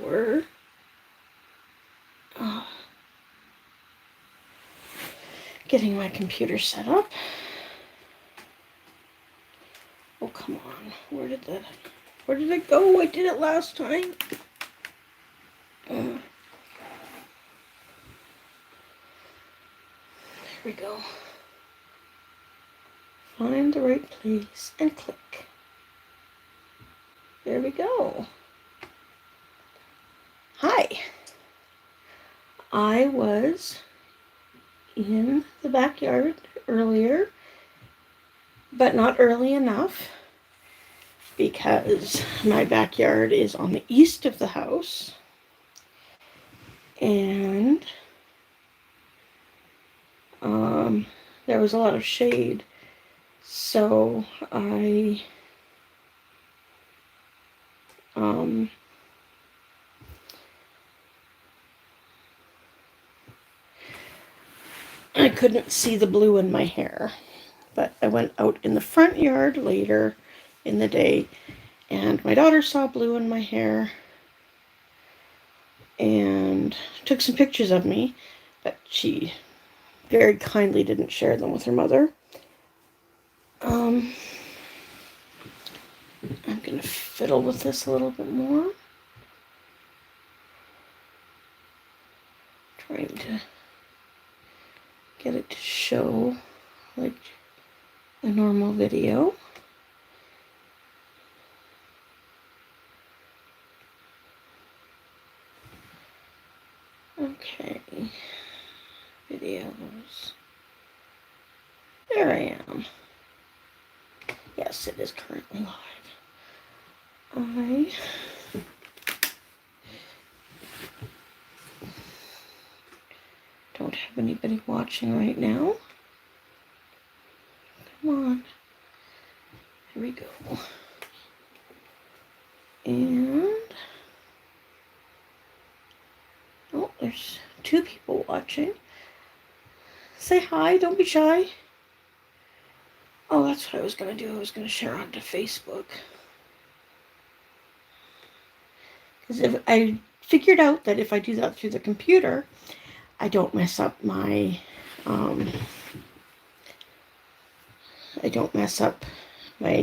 for getting my computer set up. Oh, come on. Where did it go? I did it last time. There we go. Find the right place and click. There we go. Hi. I was in the backyard earlier, but not early enough because my backyard is on the east of the house, and there was a lot of shade, so I couldn't see the blue in my hair, but I went out in the front yard later in the day, and my daughter saw blue in my hair and took some pictures of me, but she very kindly didn't share them with her mother. I'm going to fiddle with this a little bit more. Trying to get it to show like a normal video. Okay, videos. There I am. Yes, it is currently live. I don't have anybody watching right now. Come on. Here we go. And oh, there's 2 people watching. Say hi, don't be shy. Oh, that's what I was going to do. I was going to share onto Facebook. Because if I figured out that if I do that through the computer, I don't mess up my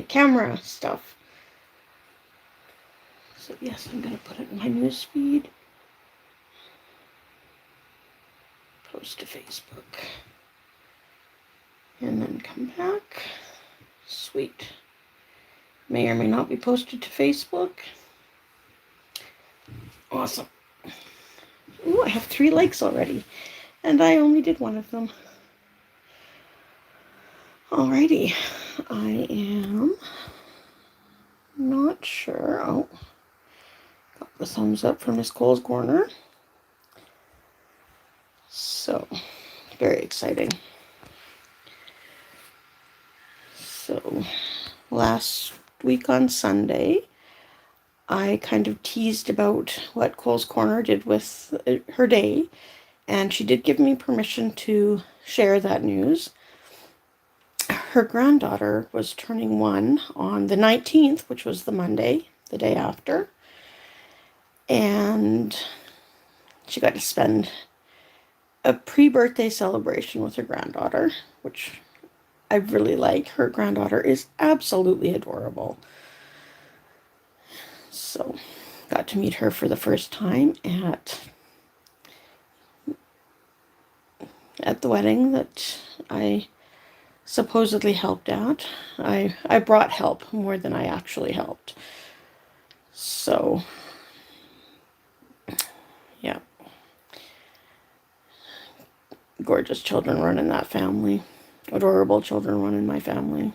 camera stuff. So yes, I'm going to put it in my news feed. Post to Facebook. And then come back. Sweet. May or may not be posted to Facebook. Awesome. Ooh, I have 3 likes already. And I only did 1 of them. Alrighty. I am not sure. Oh, got the thumbs up from Miss Cole's Corner. So, very exciting. So, last week on Sunday, I kind of teased about what Cole's Corner did with her day, and she did give me permission to share that news. Her granddaughter was turning 1 on the 19th, which was the Monday, the day after, and she got to spend a pre-birthday celebration with her granddaughter, which I really like. Her granddaughter is absolutely adorable. So, got to meet her for the first time at the wedding that I supposedly helped at. I brought help more than I actually helped. So, yeah. Gorgeous children run in that family. Adorable children run in my family.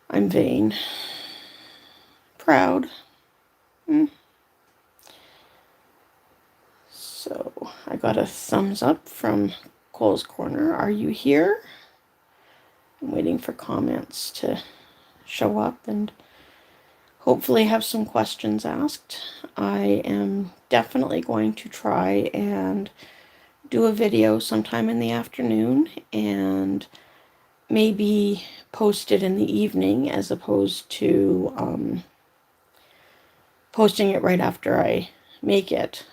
I'm vain. Proud. So, I got a thumbs up from Cole's Corner. Are you here? I'm waiting for comments to show up and hopefully have some questions asked. I am definitely going to try and do a video sometime in the afternoon and maybe post it in the evening as opposed to posting it right after I make it.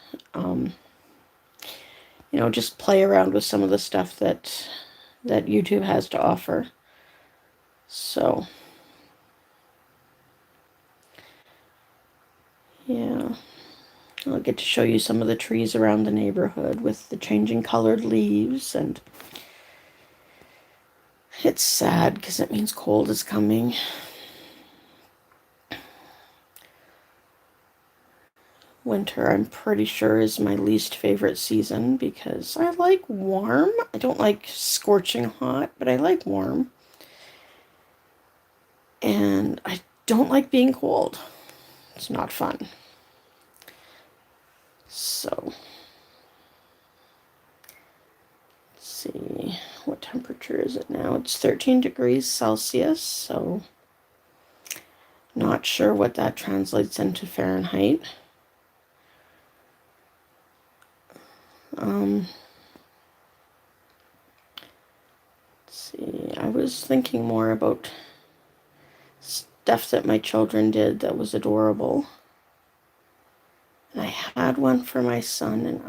Just play around with some of the stuff that YouTube has to offer. So, yeah. I'll get to show you some of the trees around the neighborhood with the changing colored leaves, and it's sad because it means cold is coming. Winter, I'm pretty sure, is my least favorite season because I like warm. I don't like scorching hot, but I like warm. And I don't like being cold. It's not fun. So, let's see, what temperature is it now? It's 13 degrees Celsius, so not sure what that translates into Fahrenheit. Let's see, I was thinking more about stuff that my children did that was adorable. And I had one for my son, and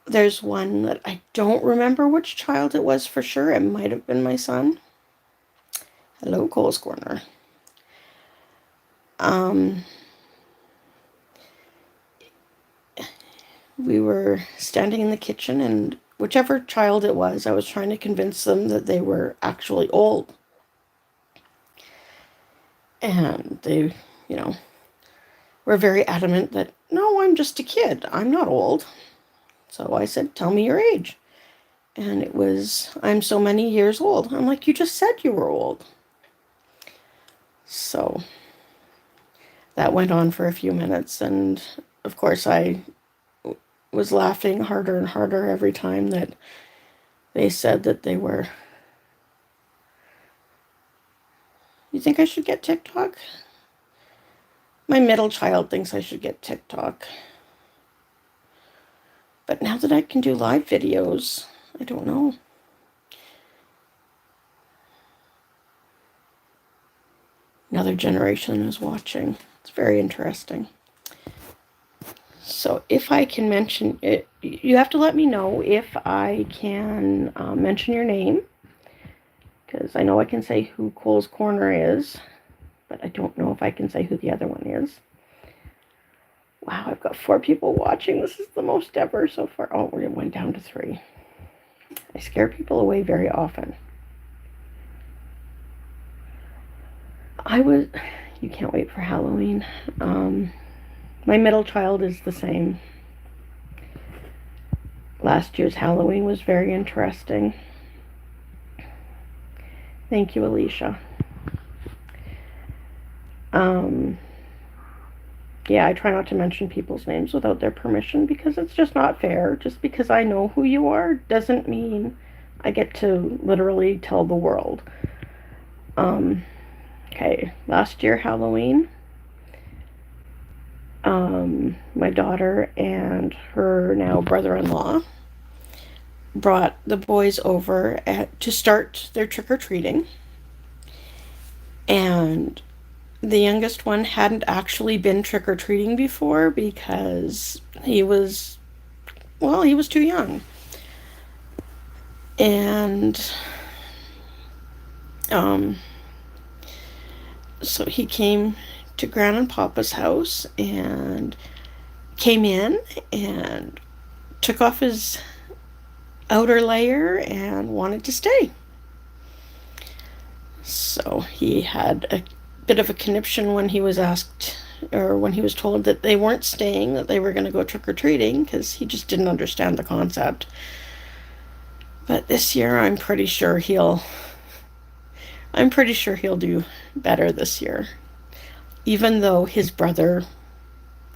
there's one that I don't remember which child it was for sure. It might have been my son. Hello, Cole's Corner. We were standing in the kitchen, and whichever child it was, I was trying to convince them that they were actually old. And they, were very adamant that, no, I'm just a kid. I'm not old. So I said, tell me your age. And it was, I'm so many years old. I'm like, you just said you were old. So that went on for a few minutes. And of course, I was laughing harder and harder every time that they said that they were. You think I should get TikTok? My middle child thinks I should get TikTok. But now that I can do live videos, I don't know. Another generation is watching. It's very interesting. So if I can mention it, you have to let me know if I can mention your name, because I know I can say who Cole's Corner is, but I don't know if I can say who the other one is. Wow, I've got 4 people watching. This is the most ever so far. Oh, it went down to 3. I scare people away very often. You can't wait for Halloween. My middle child is the same. Last year's Halloween was very interesting. Thank you, Alicia. Yeah, I try not to mention people's names without their permission because it's just not fair. Just because I know who you are doesn't mean I get to literally tell the world. Okay, last year Halloween, my daughter and her now brother-in-law brought the boys over to start their trick-or-treating. And the youngest one hadn't actually been trick-or-treating before because he was too young. And so he came to Grandma and Papa's house and came in and took off his outer layer and wanted to stay. So he had a bit of a conniption when he was asked, or when he was told that they weren't staying, that they were going to go trick-or-treating, because he just didn't understand the concept. But this year I'm pretty sure he'll do better this year, even though his brother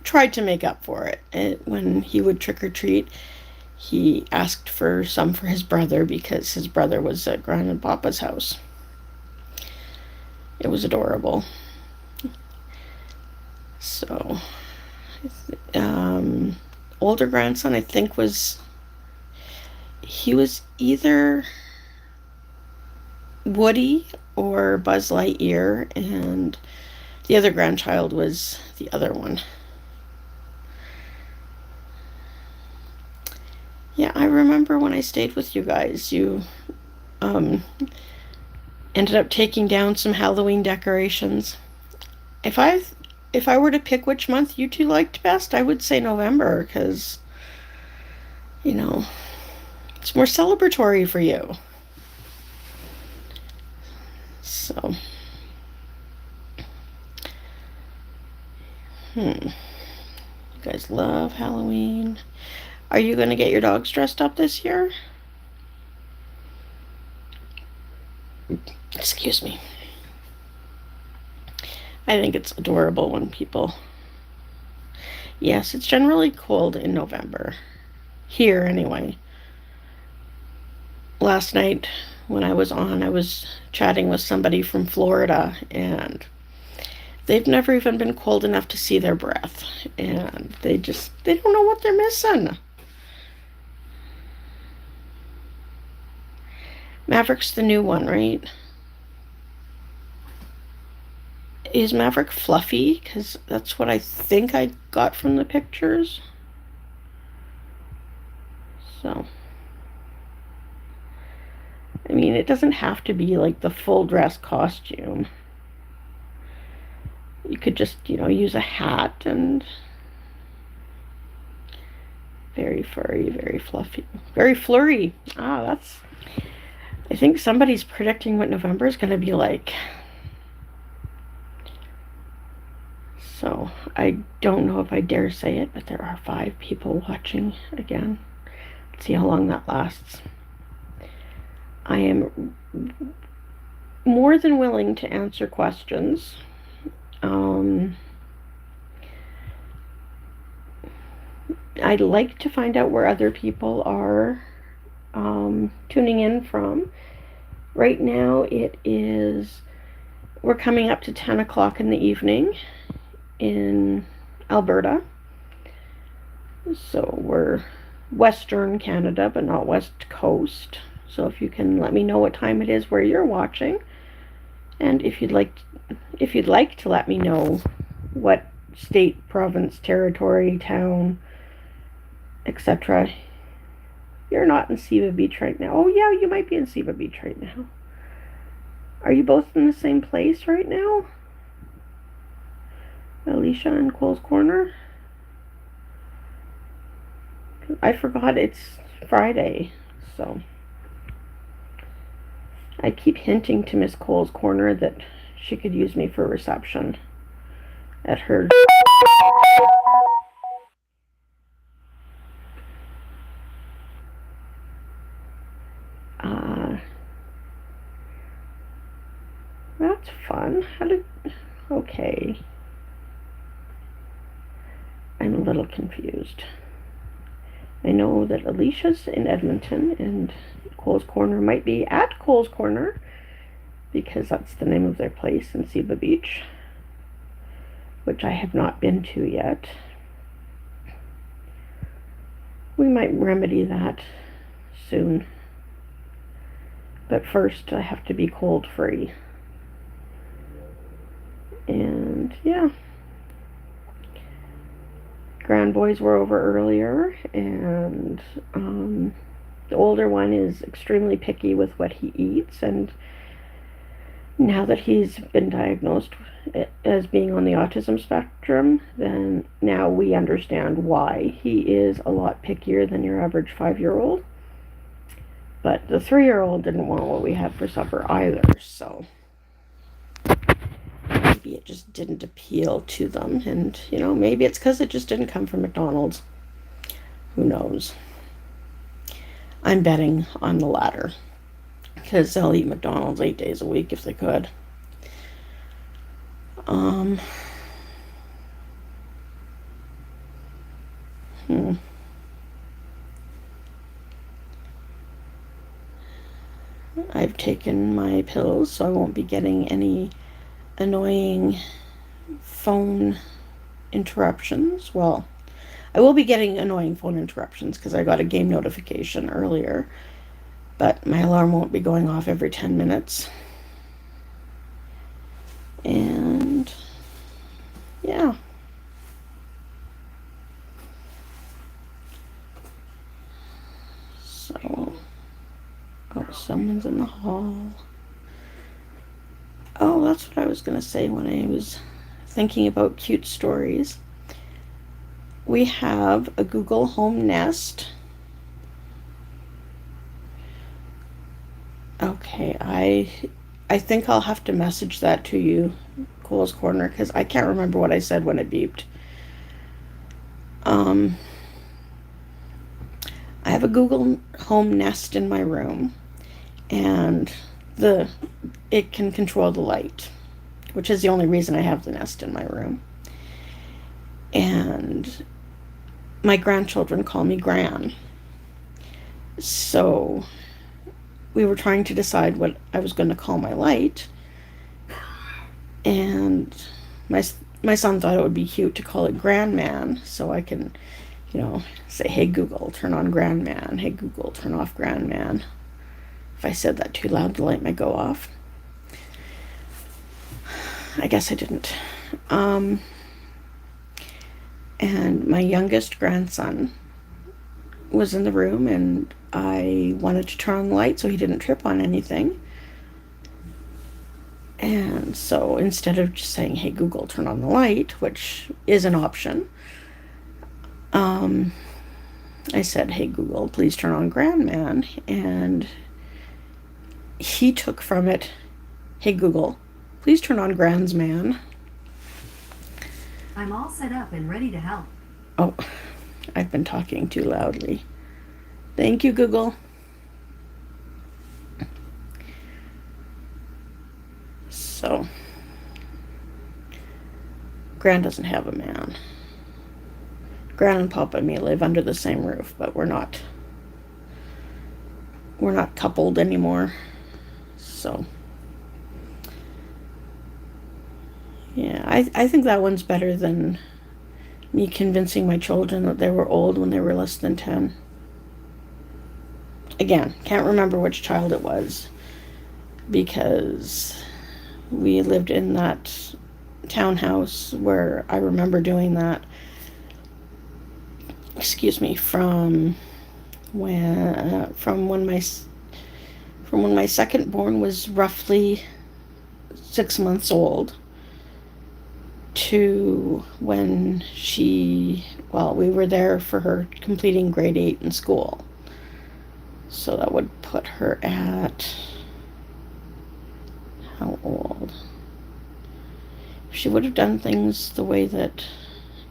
tried to make up for it. When he would trick-or-treat, he asked for some for his brother because his brother was at Grandma and Papa's house. It was adorable. So, older grandson, I think, was either Woody or Buzz Lightyear, and the other grandchild was the other one. Yeah, I remember when I stayed with you guys, you um, ended up taking down some Halloween decorations. If I if I were to pick which month you two liked best, I would say November because, you know, it's more celebratory for you. So, you guys love Halloween. Are you going to get your dogs dressed up this year? Excuse me. I think it's adorable when people. Yes, it's generally cold in November. Here, anyway. Last night, when I was chatting with somebody from Florida, and they've never even been cold enough to see their breath. And they don't know what they're missing. Maverick's the new one, right? Is Maverick fluffy? Because that's what I think I got from the pictures. So, I mean, it doesn't have to be like the full dress costume. You could just, use a hat and very furry, very fluffy, very flurry. I think somebody's predicting what November is going to be like. So I don't know if I dare say it, but there are 5 people watching again. Let's see how long that lasts. I am more than willing to answer questions. I'd like to find out where other people are tuning in from. Right now we're coming up to 10 o'clock in the evening in Alberta. So we're Western Canada, but not West Coast. So if you can let me know what time it is where you're watching, and if you'd like to let me know what state, province, territory, town, etc. You're not in Ceiba Beach right now. Oh yeah, you might be in Ceiba Beach right now. Are you both in the same place right now? Alicia and Cole's Corner? I forgot it's Friday, so I keep hinting to Miss Cole's Corner that she could use me for reception at her. That's fun. Okay. I'm a little confused. I know that Alicia's in Edmonton and Cole's Corner might be at Cole's Corner because that's the name of their place in Ceiba Beach, which I have not been to yet. We might remedy that soon. But first I have to be cold free. And yeah. Grand boys were over earlier, and the older one is extremely picky with what he eats, and now that he's been diagnosed as being on the autism spectrum, then now we understand why he is a lot pickier than your average 5-year-old. But the 3-year-old didn't want what we had for supper either, so maybe it just didn't appeal to them. And, maybe it's because it just didn't come from McDonald's. Who knows? I'm betting on the latter, because they'll eat McDonald's 8 days a week if they could. I've taken my pills, so I won't be getting any annoying phone interruptions. Well, I will be getting annoying phone interruptions because I got a game notification earlier, but my alarm won't be going off every 10 minutes. And yeah. So, oh, someone's in the hall. Oh, that's what I was going to say when I was thinking about cute stories. We have a Google Home Nest. Okay, I think I'll have to message that to you, Cole's Corner, because I can't remember what I said when it beeped. I have a Google Home Nest in my room, and it can control the light, which is the only reason I have the Nest in my room. And my grandchildren call me Gran. So we were trying to decide what I was going to call my light, and my son thought it would be cute to call it Grandman, so I can, say, "Hey Google, turn on Grandman. Hey Google, turn off Grandman." If I said that too loud, the light might go off. I guess I didn't. And my youngest grandson was in the room, and I wanted to turn on the light so he didn't trip on anything. And so instead of just saying, "Hey Google, turn on the light," which is an option, I said, "Hey Google, please turn on Grandman." And he took from it, "Hey Google, please turn on Grand's Man." I'm all set up and ready to help. Oh, I've been talking too loudly. Thank you, Google. So, Gran doesn't have a man. Gran and Papa may live under the same roof, but we're not coupled anymore. So, yeah, I think that one's better than me convincing my children that they were old when they were less than 10. Again, can't remember which child it was, because we lived in that townhouse where I remember doing that. Excuse me, from when my second born was roughly 6 months old to when we were there for her completing grade 8 in school. So that would put her at, how old? She would have done things the way that,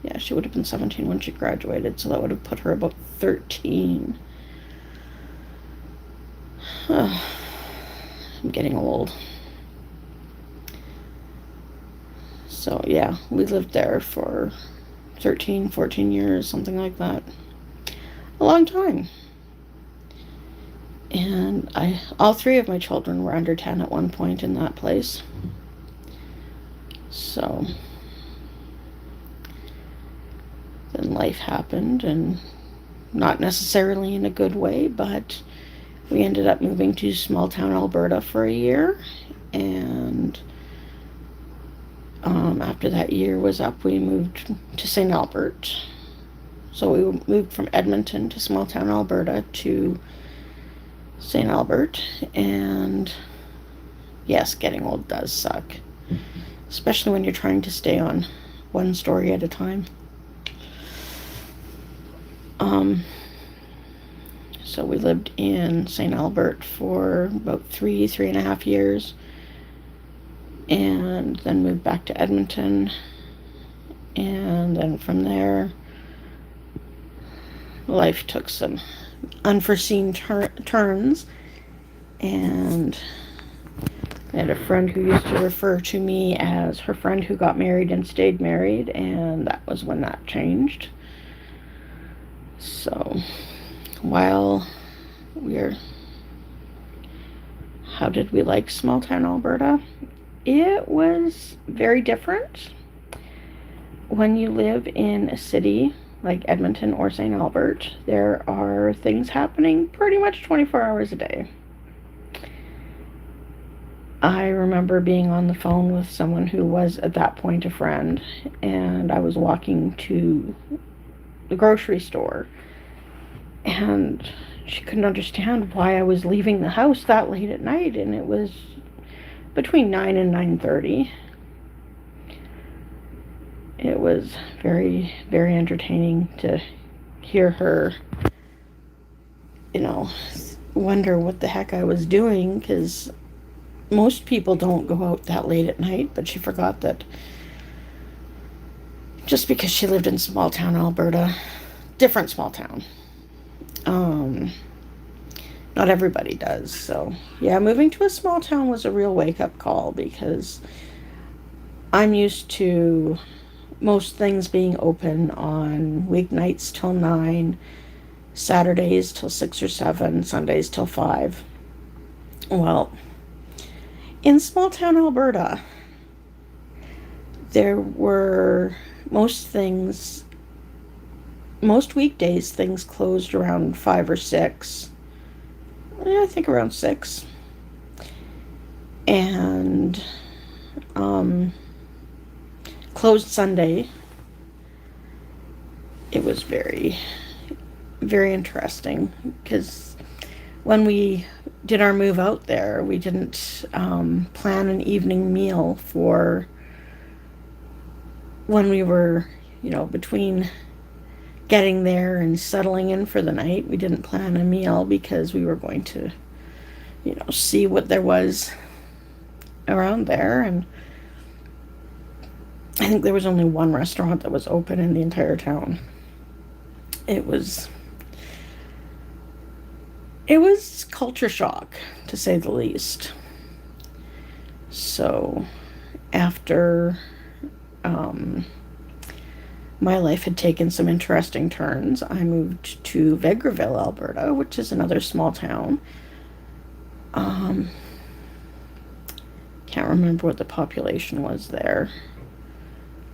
yeah, she would have been 17 when she graduated, so that would have put her about 13. I'm getting old. So, yeah, we lived there for 13, 14 years, something like that. A long time. And all three of my children were under 10 at one point in that place. So, then life happened, and not necessarily in a good way, but we ended up moving to small town Alberta for a year, and after that year was up, we moved to St. Albert. So we moved from Edmonton to small town Alberta to St. Albert, and yes, getting old does suck, especially when you're trying to stay on one story at a time. So we lived in St. Albert for about 3.5 years, and then moved back to Edmonton, and then from there life took some unforeseen turns, and I had a friend who used to refer to me as her friend who got married and stayed married, and that was when that changed. So, while how did we like small town Alberta? It was very different. When you live in a city like Edmonton or St. Albert, there are things happening pretty much 24 hours a day. I remember being on the phone with someone who was at that point a friend, and I was walking to the grocery store, and she couldn't understand why I was leaving the house that late at night, and it was between 9 and 9:30. It was very, very entertaining to hear her, wonder what the heck I was doing, because most people don't go out that late at night, but she forgot that just because she lived in small town Alberta, different small town, um, not everybody does. So, yeah, moving to a small town was a real wake up call, because I'm used to most things being open on weeknights till 9, Saturdays till 6 or 7, Sundays till 5. Well, in small town Alberta, there were most weekdays, things closed around 5 or 6. I think around 6. And closed Sunday. It was very, very interesting, because when we did our move out there, we didn't plan an evening meal for when we were, between getting there and settling in for the night. We didn't plan a meal because we were going to, see what there was around there. And I think there was only one restaurant that was open in the entire town. It was culture shock, to say the least. So after my life had taken some interesting turns, I moved to Vegreville, Alberta, which is another small town. Can't remember what the population was there.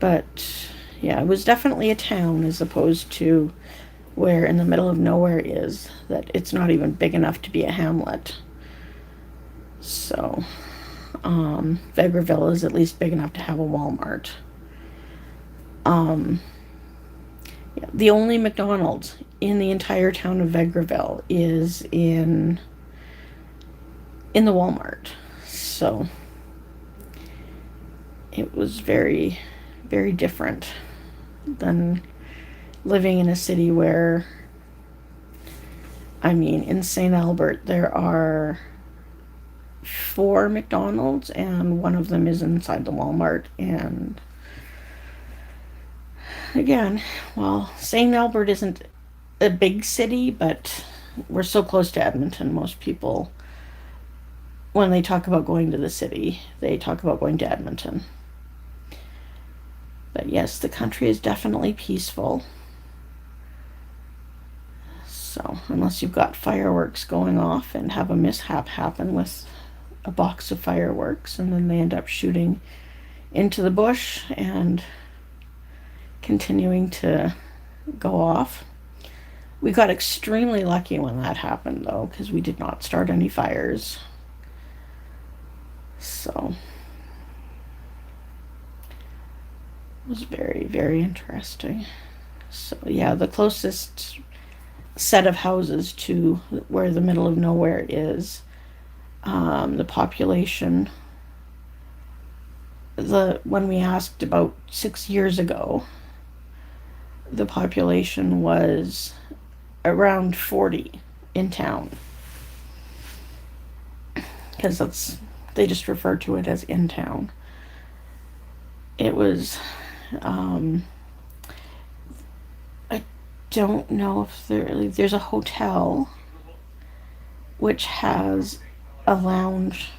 But yeah, it was definitely a town, as opposed to where in the middle of nowhere is, that it's not even big enough to be a hamlet. So, Vegreville is at least big enough to have a Walmart. Yeah, the only McDonald's in the entire town of Vegreville is in the Walmart. So, it was very, very different than living in a city where, in St. Albert, there are 4 McDonald's, and one of them is inside the Walmart. And again, well, St. Albert isn't a big city, but we're so close to Edmonton. Most people, when they talk about going to the city, they talk about going to Edmonton. But yes, the country is definitely peaceful. So, unless you've got fireworks going off and have a mishap happen with a box of fireworks, and then they end up shooting into the bush and continuing to go off. We got extremely lucky when that happened, though, because we did not start any fires. So, it was very, very interesting. So, yeah, the closest set of houses to where the middle of nowhere is, the population, when we asked about 6 years ago, the population was around 40 in town, because they just refer to it as in town. It was, I don't know if there's a hotel which has a lounge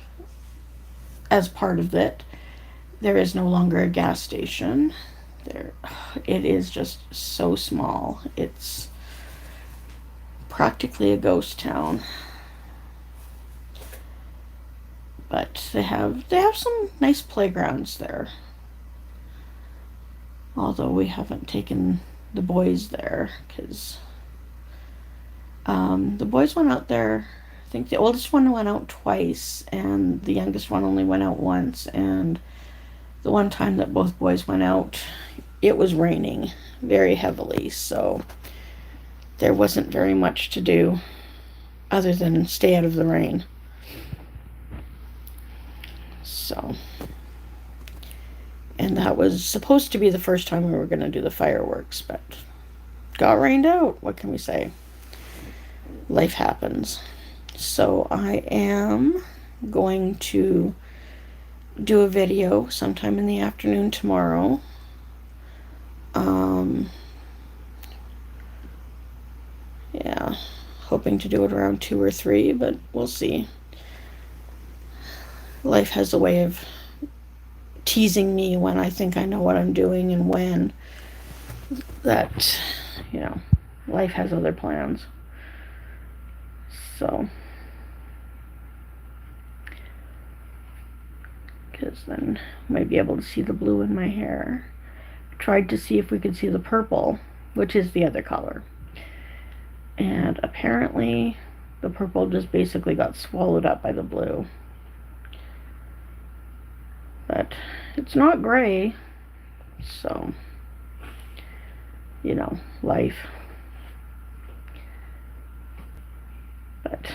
as part of it. There is no longer a gas station. It is just so small. It's practically a ghost town. But they have some nice playgrounds there. Although we haven't taken the boys there, because the boys went out there think the oldest one went out twice, and the youngest one only went out once. And the one time that both boys went out, it was raining very heavily, so there wasn't very much to do other than stay out of the rain. So, and that was supposed to be the first time we were going to do the fireworks, but got rained out. What can we say? Life happens. So I am going to do a video sometime in the afternoon tomorrow. Yeah, hoping to do it around 2 or 3, but we'll see. Life has a way of teasing me when I think I know what I'm doing, and when that, life has other plans. So, because then I might be able to see the blue in my hair. Tried to see if we could see the purple, which is the other color. And apparently the purple just basically got swallowed up by the blue. But it's not gray, so, life. But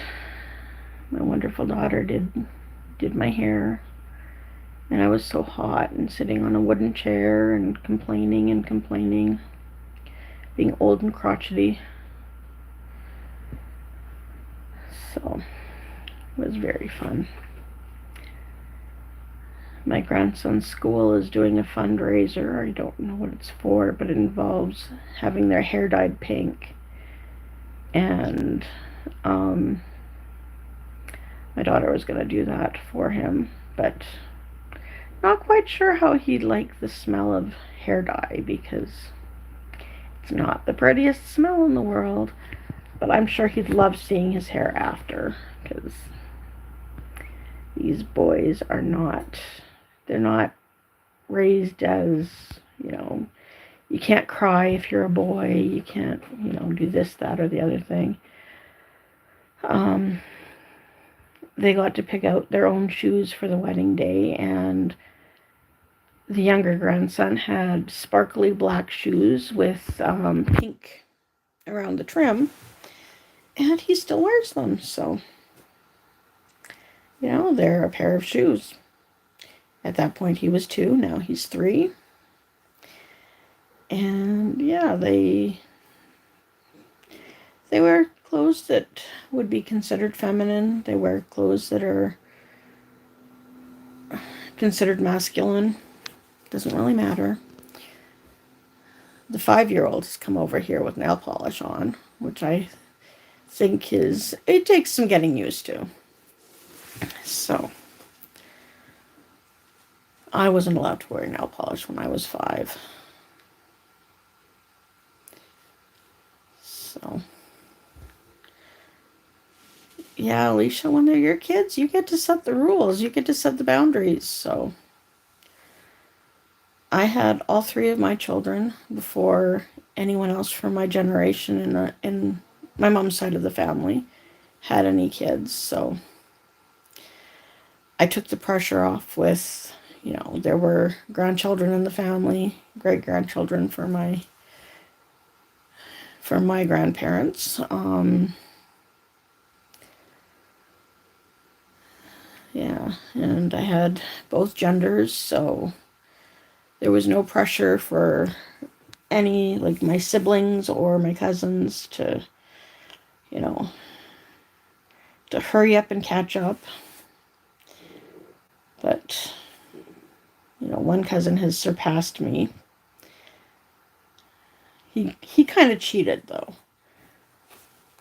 my wonderful daughter did my hair, and I was so hot and sitting on a wooden chair and complaining, being old and crotchety. So it was very fun. My grandson's school is doing a fundraiser. I don't know what it's for, but it involves having their hair dyed pink. And my daughter was going to do that for him, but not quite sure how he'd like the smell of hair dye, because it's not the prettiest smell in the world. But I'm sure he'd love seeing his hair after, because these boys are not, they're not raised as, you can't cry if you're a boy, you can't, do this, that, or the other thing. They got to pick out their own shoes for the wedding day, and the younger grandson had sparkly black shoes with pink around the trim, and he still wears them. So, they're a pair of shoes. At that point he was 2, now he's 3. And yeah, they wear clothes that would be considered feminine. They wear clothes that are considered masculine. Doesn't really matter. The 5-year-old has come over here with nail polish on, which I think it takes some getting used to. So, I wasn't allowed to wear nail polish when I was 5. So, yeah, Alicia, when they're your kids, you get to set the rules. You get to set the boundaries. So, I had all 3 of my children before anyone else from my generation in my mom's side of the family had any kids. So, I took the pressure off with, there were grandchildren in the family, great-grandchildren for my grandparents. Yeah, and I had both genders, so there was no pressure for any, like my siblings or my cousins to, to hurry up and catch up. But, one cousin has surpassed me. He kind of cheated, though.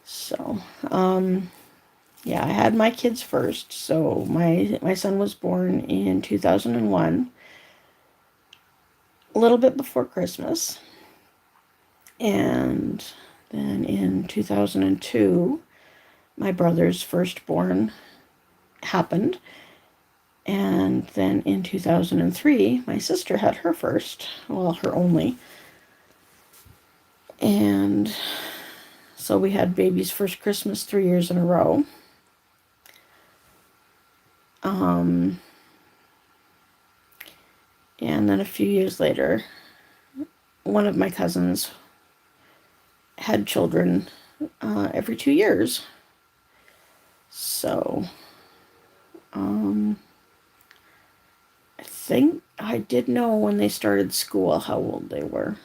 So, yeah, I had my kids first. So my son was born in 2001, a little bit before Christmas. And then in 2002, my brother's firstborn happened. And then in 2003, my sister had her first, well, her only. And so we had baby's first Christmas 3 years in a row. And then a few years later, one of my cousins had children every 2 years. So, I think I did know when they started school how old they were.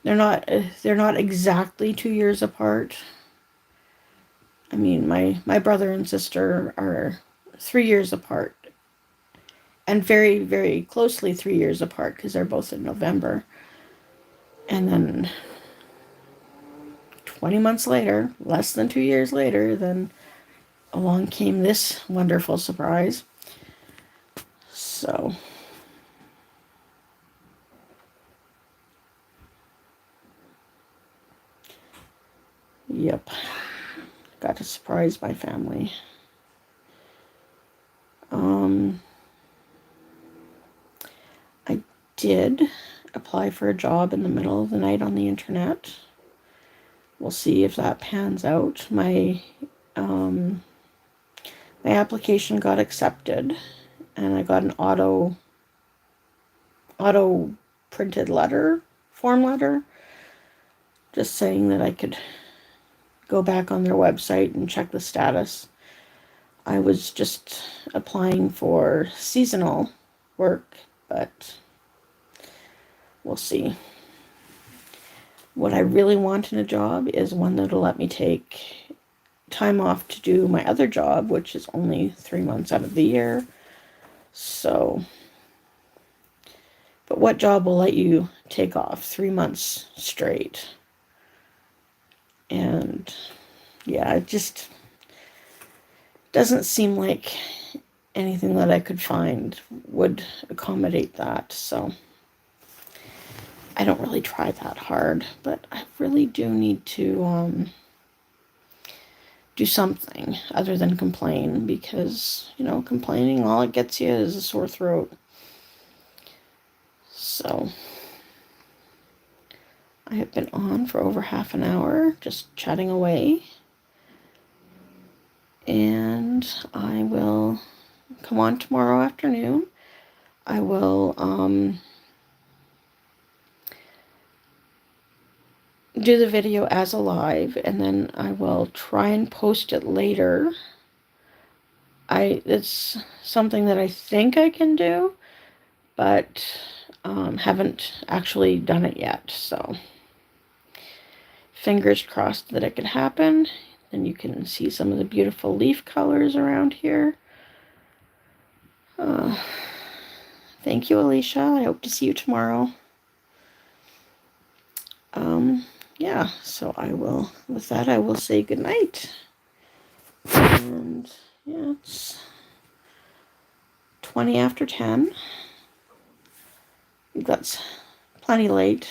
They're not exactly 2 years apart. I mean, my brother and sister are 3 years apart, and very, very closely 3 years apart because they're both in November. And then 20 months later, less than 2 years later, then along came this wonderful surprise. So, yep, got to surprise my family. I did apply for a job in the middle of the night on the internet. We'll see if that pans out. My application got accepted, and I got an auto printed form letter, just saying that I could go back on their website and check the status. I was just applying for seasonal work, but we'll see. What I really want in a job is one that'll let me take time off to do my other job, which is only 3 months out of the year. So, but what job will let you take off 3 months straight? And yeah, it just doesn't seem like anything that I could find would accommodate that. So I don't really try that hard, but I really do need to do something other than complain, because, complaining, all it gets you is a sore throat. So I have been on for over half an hour, just chatting away. And I will come on tomorrow afternoon. I will do the video as a live, and then I will try and post it later. It's something that I think I can do, but haven't actually done it yet. So fingers crossed that it could happen. Then you can see some of the beautiful leaf colors around here. Thank you, Alicia. I hope to see you tomorrow. Yeah, so with that, I will say good night. And yeah, it's 20 after 10. That's plenty late.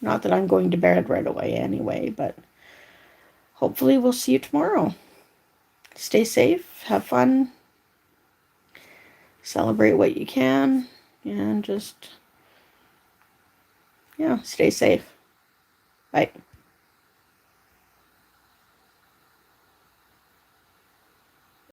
Not that I'm going to bed right away anyway, but hopefully we'll see you tomorrow. Stay safe, have fun, celebrate what you can, and just, stay safe. Bye.